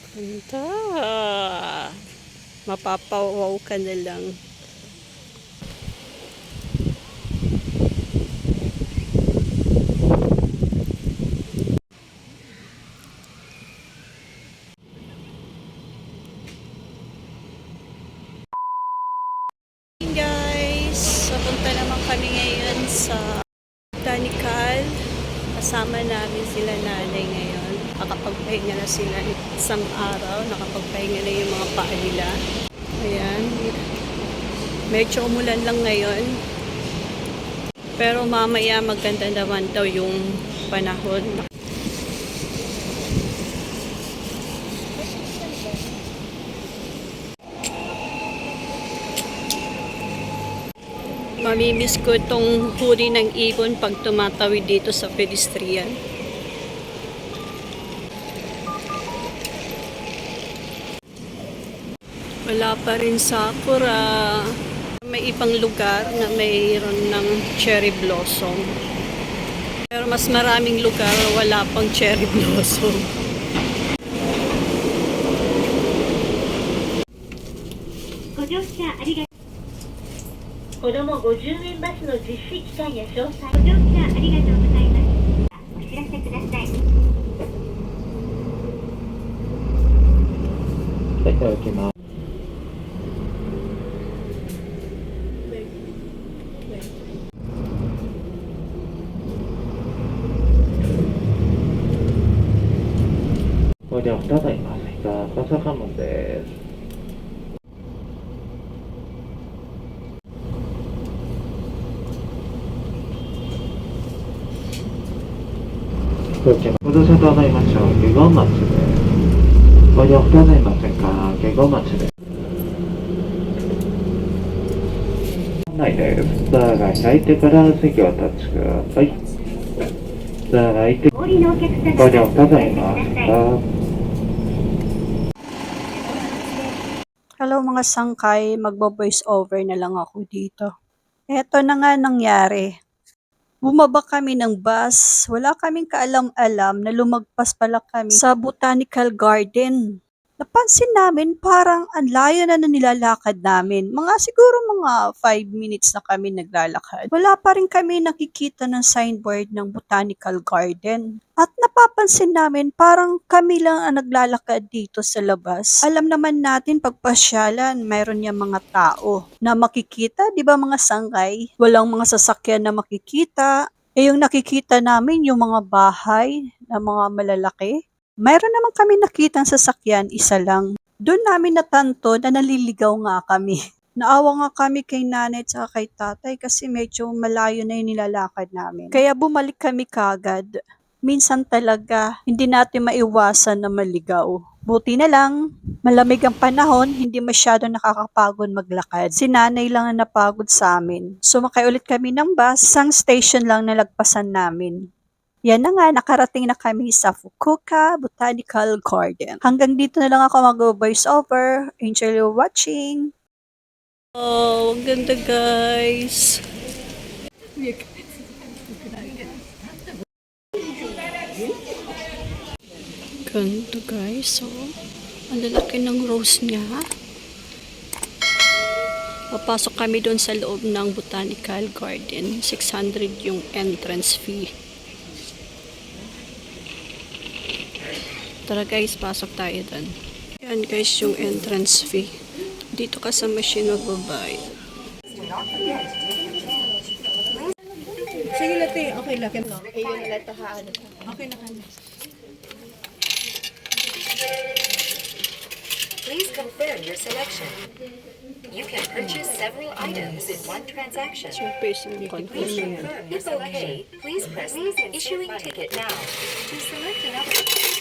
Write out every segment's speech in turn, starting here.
Ganda. Mapapawaw ka na lang. Hey guys, papunta naman kami ngayon sa Botanical. Kasama namin sila nanay ngayon. Nakapagpahinga na sila isang araw. Nakapagpahinga na yung mga paa nila. Ayan. Medyo umulan lang ngayon. Pero mamaya maganda naman daw yung panahon. Mamimiss ko itong huri ng ibon pag tumatawid dito sa pedestrian. Wala pa rin sakura. May ibang lugar na mayroon ng cherry blossom. Pero mas maraming lugar wala pang cherry blossom. 子ども50円バスの実施期間や詳細ご乗車ありがとうございます。お知らせください。いただきます。それでは再びますが、赤坂門です。ご乗車となりましょう。下郷町です。ご利用くださいませんか。下郷町です。案内です。ドアが開いてから席をお立ちください。ドアが開いてご利用くださいませんか。Hello mga sangkay, magbo-voice over na lang ako dito. Eto na nga nangyari. Bumaba kami ng bus, wala kaming kaalam-alam na lumagpas pala kami sa Botanical Garden. Napansin namin parang ang layo na nilalakad namin. Siguro mga 5 minutes na kami naglalakad. Wala pa rin kami nakikita ng signboard ng Botanical Garden. At napapansin namin parang kami lang ang naglalakad dito sa labas. Alam naman natin pagpasyalan, mayroon yung mga tao na makikita, di ba mga sangkay? Walang mga sasakyan na makikita. Yung nakikita namin yung mga bahay na mga malalaki. Mayroon naman kami nakitang sasakyan, isa lang. Doon namin natanto na naliligaw nga kami. Naawa nga kami kay nanay at kay tatay kasi medyo malayo na yung nilalakad namin. Kaya bumalik kami kagad. Minsan talaga, hindi natin maiwasan na maligaw. Buti na lang, malamig ang panahon, hindi masyado nakakapagod maglakad. Si nanay lang ang napagod sa amin. Sumakay ulit kami ng bus, isang station lang na lagpasan namin. Yan na nga, nakarating na kami sa Fukuoka Botanical Garden. Hanggang dito na lang ako mag-voice over. Enjoy your watching. Oh, ang ganda guys. Ganda guys, oh. Ang lalaki ng rose niya. Papasok kami doon sa loob ng Botanical Garden. 600 yung entrance fee. Tara guys, pasok tayo doon. Yan guys, yung entrance fee. Dito ka sa machine magbabayad. Sige lati, okay lang. Ayun na tahaan. Okay na kami. Please confirm your selection. You can purchase several items in one transaction. So, facing Please confirm na yan. confirm your selection. Please press issuing ticket now. To select another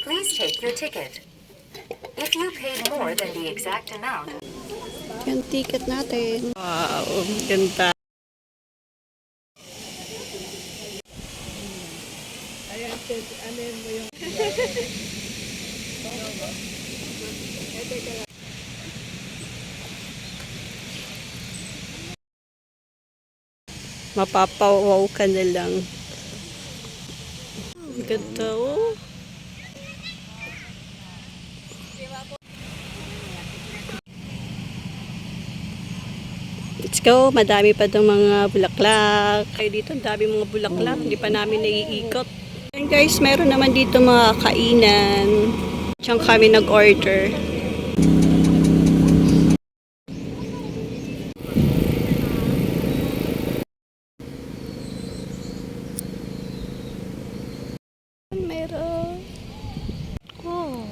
please take your ticket. If you paid more than the exact amount, Yung ticket natin. Wow, ganda. Ayan, mo yung mapapawaw ka na lang. Ang ganda, oh. Let's go. Madami pa itong mga bulaklak. Kayo dito, ang dami mga bulaklak. Hindi pa namin naiikot. And guys, meron naman dito mga kainan. Diyan kami nag-order. Meron. Oh.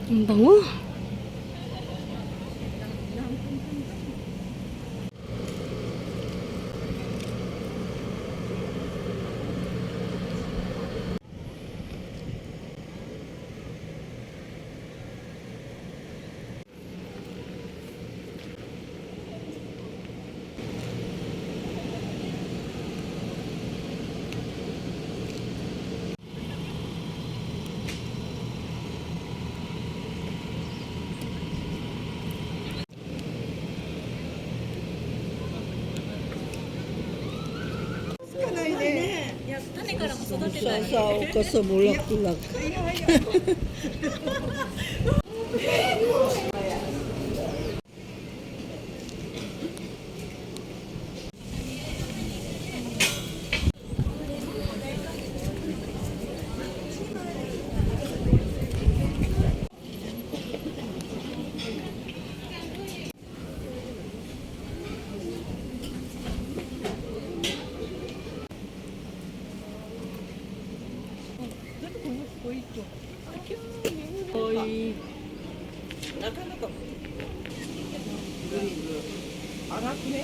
Ang bango. Sasaw ka sa bulaklak. Oy. Nakanaka. Anak ne?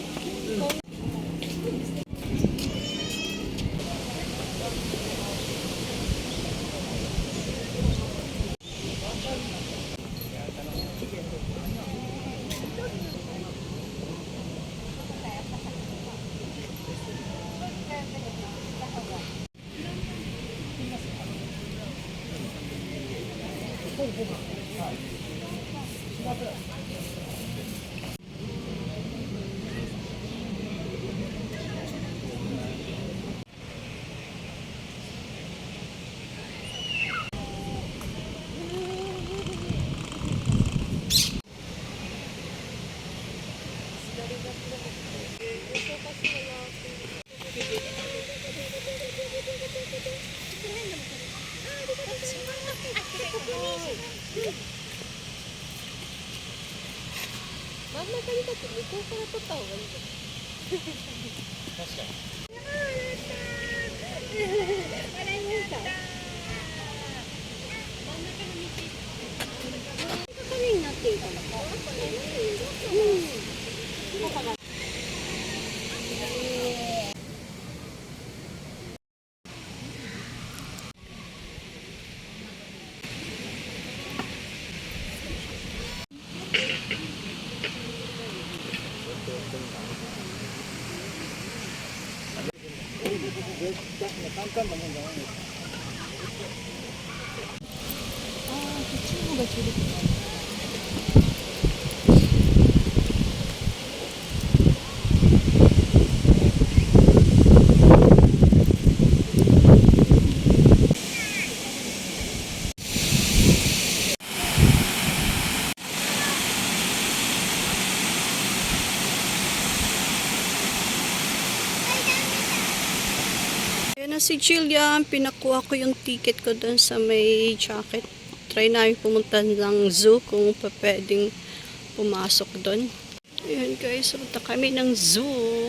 Ayan na si Jillian, pinakuha ko yung ticket ko dun sa may jacket. Try namin pumunta ng zoo kung pa pwedeng pumasok dun. Ayan guys, punta kami ng zoo.